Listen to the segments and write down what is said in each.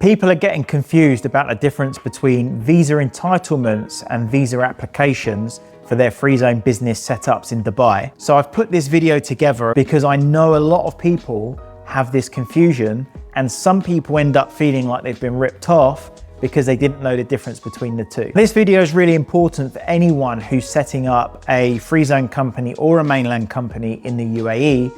People are getting confused about the difference between visa entitlements and visa applications for their free zone business setups in Dubai. So I've put this video together because I know a lot of people have this confusion, and some people end up feeling like they've been ripped off because they didn't know the difference between the two. This video is really important for anyone who's setting up a free zone company or a mainland company in the UAE,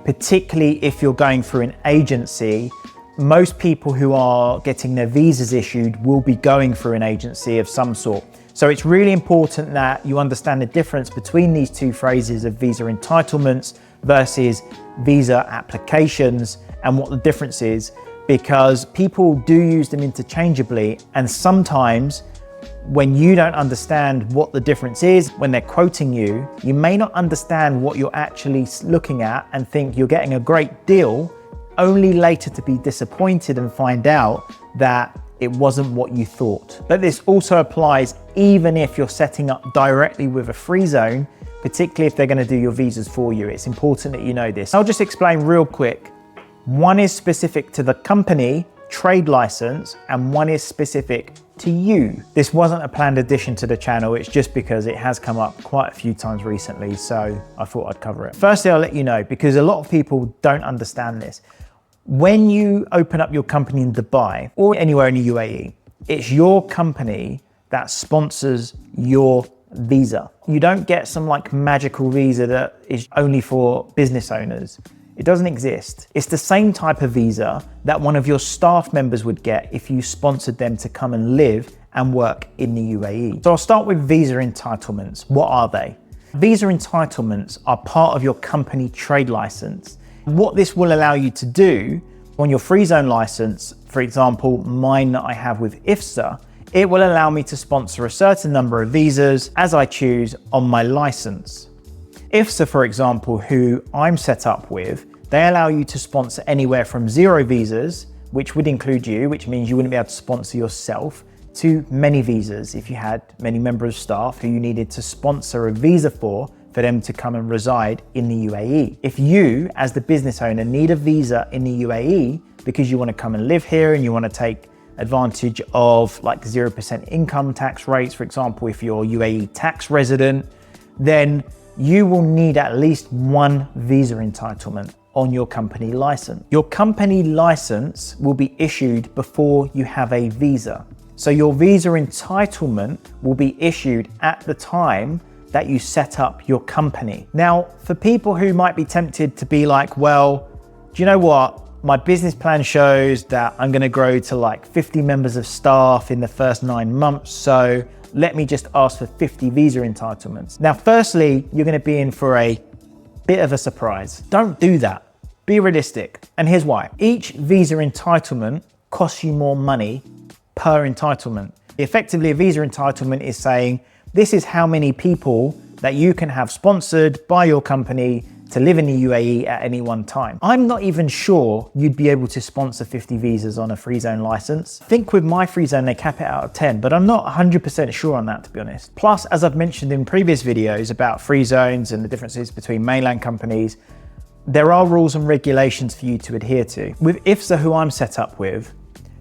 particularly if you're going through an agency. Most people who are getting their visas issued will be going through an agency of some sort. So it's really important that you understand the difference between these two phrases of visa entitlements versus visa applications and what the difference is, because people do use them interchangeably, and sometimes when you don't understand what the difference is when they're quoting you, you may not understand what you're actually looking at and think you're getting a great deal, only later to be disappointed and find out that it wasn't what you thought. But this also applies even if you're setting up directly with a free zone, particularly if they're going to do your visas for you. It's important that you know this. I'll just explain real quick. One is specific to the company trade license and one is specific to you. This wasn't a planned addition to the channel, it's just because it has come up quite a few times recently, so I thought I'd cover it. Firstly, I'll let you know, because a lot of people don't understand this. When you open up your company in Dubai or anywhere in the UAE, it's your company that sponsors your visa. You don't get some like magical visa that is only for business owners. It doesn't exist. It's the same type of visa that one of your staff members would get if you sponsored them to come and live and work in the UAE. So I'll start with visa entitlements. What are they? Visa entitlements are part of your company trade license. What this will allow you to do on your free zone license, for example, mine that I have with IFSA, it will allow me to sponsor a certain number of visas as I choose on my license. IFSA, for example, who I'm set up with, they allow you to sponsor anywhere from 0 visas, which would include you, which means you wouldn't be able to sponsor yourself, to many visas if you had many members of staff who you needed to sponsor a visa for them to come and reside in the UAE. If you, as the business owner, need a visa in the UAE because you want to come and live here and you want to take advantage of like 0% income tax rates, for example, if you're UAE tax resident, then you will need at least one visa entitlement on your company license. Your company license will be issued before you have a visa. So your visa entitlement will be issued at the time that you set up your company. Now, for people who might be tempted to be like, well, do you know what? My business plan shows that I'm gonna grow to like 50 members of staff in the first 9 months. So let me just ask for 50 visa entitlements. Now, firstly, you're gonna be in for a bit of a surprise. Don't do that. Be realistic. And here's why. Each visa entitlement costs you more money per entitlement. Effectively, a visa entitlement is saying, this is how many people that you can have sponsored by your company to live in the UAE at any one time. I'm not even sure you'd be able to sponsor 50 visas on a free zone license. I think with my free zone, they cap it out of 10, but I'm not 100% sure on that, to be honest. Plus, as I've mentioned in previous videos about free zones and the differences between mainland companies, there are rules and regulations for you to adhere to. With IFSA, who I'm set up with,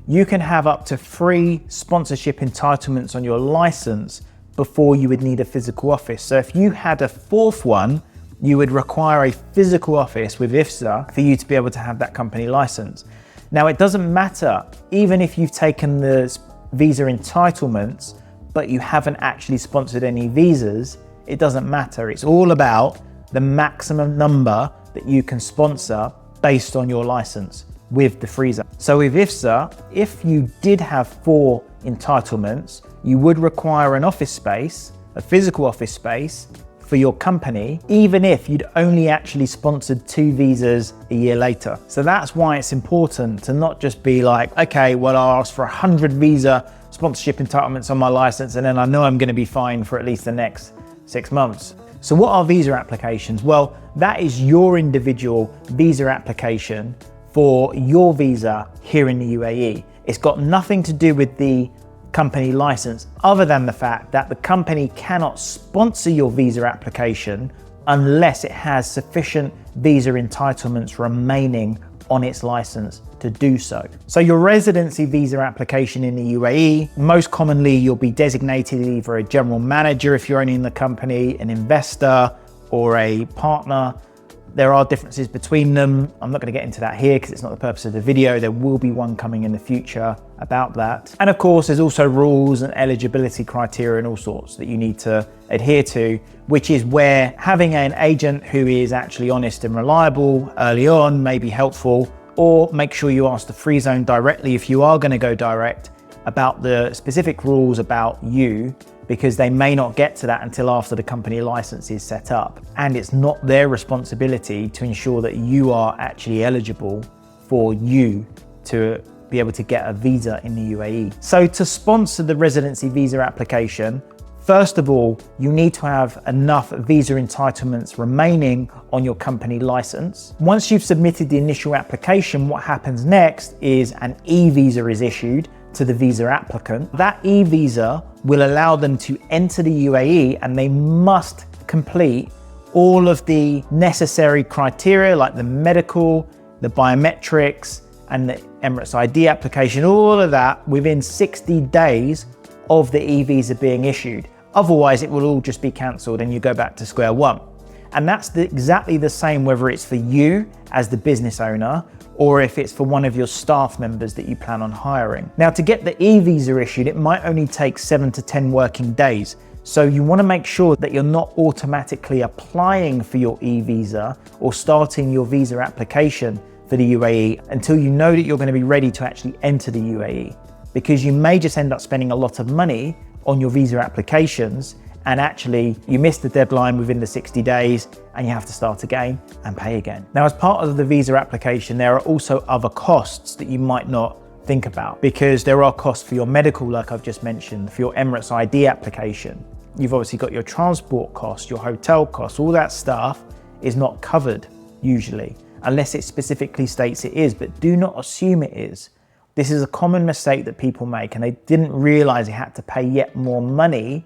you can have up to 3 sponsorship entitlements on your license before you would need a physical office. So if you had a 4th one, you would require a physical office with IFSA for you to be able to have that company license. Now, it doesn't matter, even if you've taken the visa entitlements, but you haven't actually sponsored any visas, it doesn't matter. It's all about the maximum number that you can sponsor based on your license with the free zone. So with IFSA, if you did have 4 entitlements, you would require an office space, a physical office space for your company, even if you'd only actually sponsored 2 visas a year later. So that's why it's important to not just be like, okay, well, I'll ask for 100 visa sponsorship entitlements on my license, and then I know I'm gonna be fine for at least the next 6 months. So what are visa applications? Well, that is your individual visa application for your visa here in the UAE. It's got nothing to do with the company license, other than the fact that the company cannot sponsor your visa application unless it has sufficient visa entitlements remaining on its license to do so. So your residency visa application in the UAE, most commonly you'll be designated either a general manager if you're owning the company, an investor, or a partner. There are differences between them. I'm not going to get into that here because it's not the purpose of the video. There will be one coming in the future about that. And of course, there's also rules and eligibility criteria and all sorts that you need to adhere to, which is where having an agent who is actually honest and reliable early on may be helpful, or make sure you ask the free zone directly if you are going to go direct about the specific rules about you, because they may not get to that until after the company license is set up. And it's not their responsibility to ensure that you are actually eligible for you to be able to get a visa in the UAE. So to sponsor the residency visa application, first of all, you need to have enough visa entitlements remaining on your company license. Once you've submitted the initial application, what happens next is an e-visa is issued to the visa applicant. That e-visa will allow them to enter the UAE, and they must complete all of the necessary criteria like the medical, the biometrics, and the Emirates ID application, all of that within 60 days of the e-visa being issued. Otherwise, it will all just be cancelled and you go back to square one. And that's exactly the same whether it's for you as the business owner or if it's for one of your staff members that you plan on hiring. Now, to get the e-visa issued, it might only take 7 to 10 working days. So you want to make sure that you're not automatically applying for your e-visa or starting your visa application for the UAE until you know that you're going to be ready to actually enter the UAE, because you may just end up spending a lot of money on your visa applications and actually you miss the deadline within the 60 days and you have to start again and pay again. Now, as part of the visa application, there are also other costs that you might not think about, because there are costs for your medical, like I've just mentioned, for your Emirates ID application. You've obviously got your transport costs, your hotel costs, all that stuff is not covered usually, unless it specifically states it is, but do not assume it is. This is a common mistake that people make, and they didn't realize they had to pay yet more money,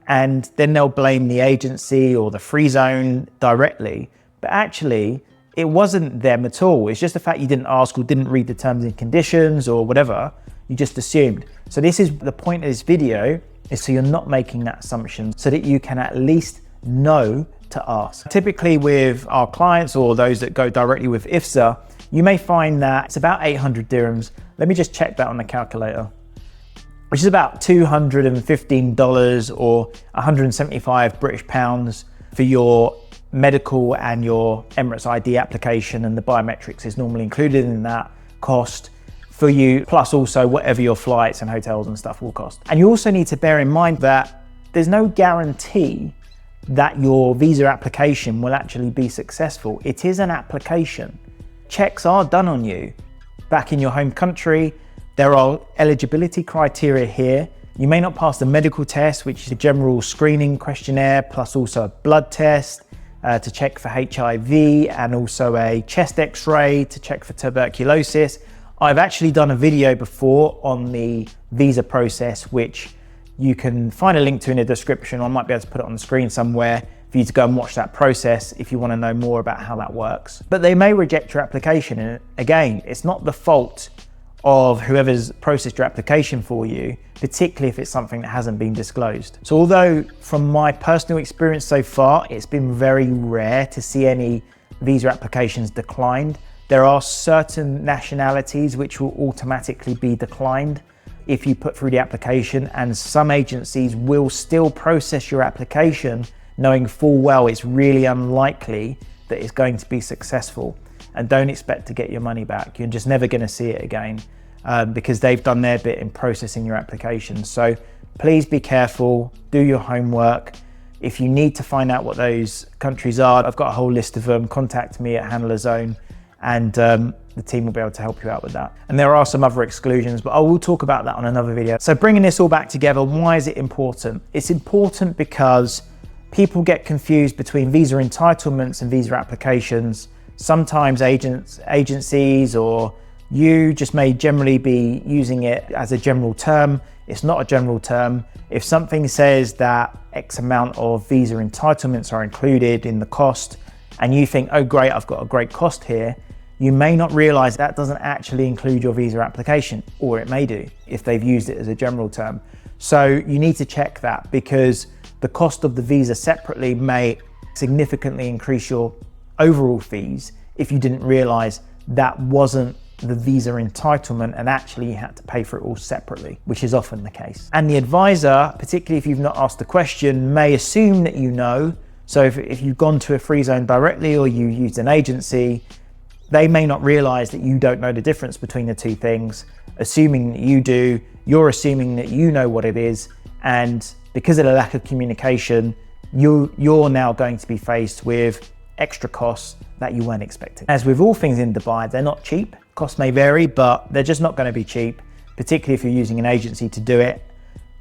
and then they'll blame the agency or the free zone directly. But actually, it wasn't them at all. It's just the fact you didn't ask or didn't read the terms and conditions or whatever, you just assumed. So this is the point of this video, is so you're not making that assumption, so that you can at least know to ask. Typically with our clients or those that go directly with IFSA, you may find that it's about 800 dirhams. Let me just check that on the calculator, which is about $215 or 175 British pounds for your medical and your Emirates ID application, and the biometrics is normally included in that cost for you, plus also whatever your flights and hotels and stuff will cost. And you also need to bear in mind that there's no guarantee that your visa application will actually be successful. It is an application. Checks are done on you back in your home country. There are eligibility criteria here. You may not pass the medical test, which is a general screening questionnaire, plus also a blood test to check for HIV, and also a chest x-ray to check for tuberculosis. I've actually done a video before on the visa process, which you can find a link to in the description, or I might be able to put it on the screen somewhere for you to go and watch that process if you want to know more about how that works. But they may reject your application, and again, it's not the fault of whoever's processed your application for you, particularly if it's something that hasn't been disclosed. So although from my personal experience so far, it's been very rare to see any visa applications declined, there are certain nationalities which will automatically be declined if you put through the application, and some agencies will still process your application knowing full well it's really unlikely that it's going to be successful. And don't expect to get your money back. You're just never going to see it again because they've done their bit in processing your application. So please be careful, do your homework. If you need to find out what those countries are, I've got a whole list of them. Contact me at Handler Zone, and the team will be able to help you out with that. And there are some other exclusions, but I will talk about that on another video. So bringing this all back together, why is it important? It's important because people get confused between visa entitlements and visa applications. Sometimes agencies or you just may generally be using it as a general term. It's not a general term. If something says that X amount of visa entitlements are included in the cost, and you think, oh great, I've got a great cost here, you may not realize that doesn't actually include your visa application, or it may do if they've used it as a general term. So you need to check that, because the cost of the visa separately may significantly increase your overall fees if you didn't realize that wasn't the visa entitlement and actually you had to pay for it all separately, which is often the case. And the advisor, particularly if you've not asked the question, may assume that you know. So if you've gone to a free zone directly or you used an agency, they may not realize that you don't know the difference between the two things. Assuming that you do, you're assuming that you know what it is. And because of the lack of communication, you're now going to be faced with extra costs that you weren't expecting. As with all things in Dubai, they're not cheap. Costs may vary, but they're just not going to be cheap, particularly if you're using an agency to do it,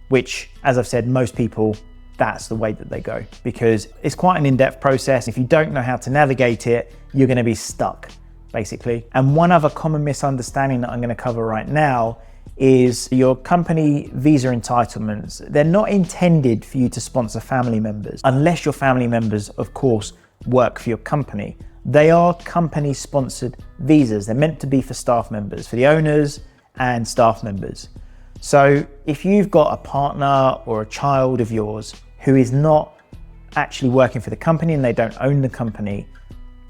which, as I've said, most people, that's the way that they go, because it's quite an in-depth process. If you don't know how to navigate it, you're going to be stuck, basically. And one other common misunderstanding that I'm going to cover right now is your company visa entitlements. They're not intended for you to sponsor family members, unless your family members, of course, work for your company. They are company sponsored visas. They're meant to be for staff members, for the owners and staff members. So if you've got a partner or a child of yours who is not actually working for the company and they don't own the company,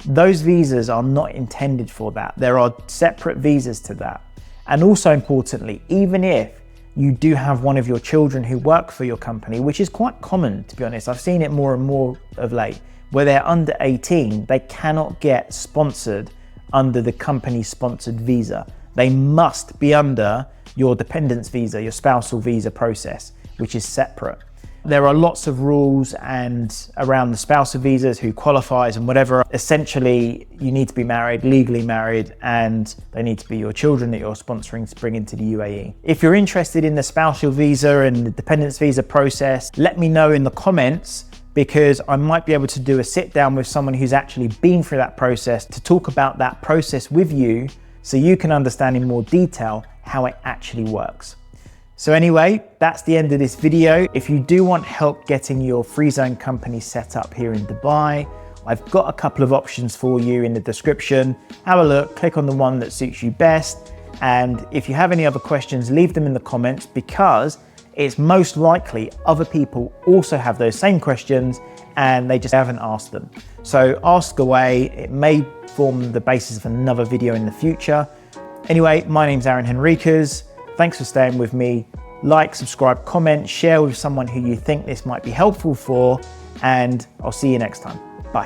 those visas are not intended for that. There are separate visas to that. And also importantly, even if you do have one of your children who work for your company, which is quite common, to be honest, I've seen it more and more of late, where they're under 18, they cannot get sponsored under the company sponsored visa. They must be under your dependence visa, your spousal visa process, which is separate. There are lots of rules and around the spousal visas, who qualifies and whatever. Essentially, you need to be married, legally married, and they need to be your children that you're sponsoring to bring into the UAE. If you're interested in the spousal visa and the dependence visa process, let me know in the comments, because I might be able to do a sit down with someone who's actually been through that process to talk about that process with you, so you can understand in more detail how it actually works. So anyway, that's the end of this video. If you do want help getting your free zone company set up here in Dubai, I've got a couple of options for you in the description. Have a look, click on the one that suits you best. And if you have any other questions, leave them in the comments, because it's most likely other people also have those same questions and they just haven't asked them. So ask away. It may form the basis of another video in the future. Anyway, my name's Aaron Henriquez. Thanks for staying with me. Like, subscribe, comment, share with someone who you think this might be helpful for, and I'll see you next time. Bye.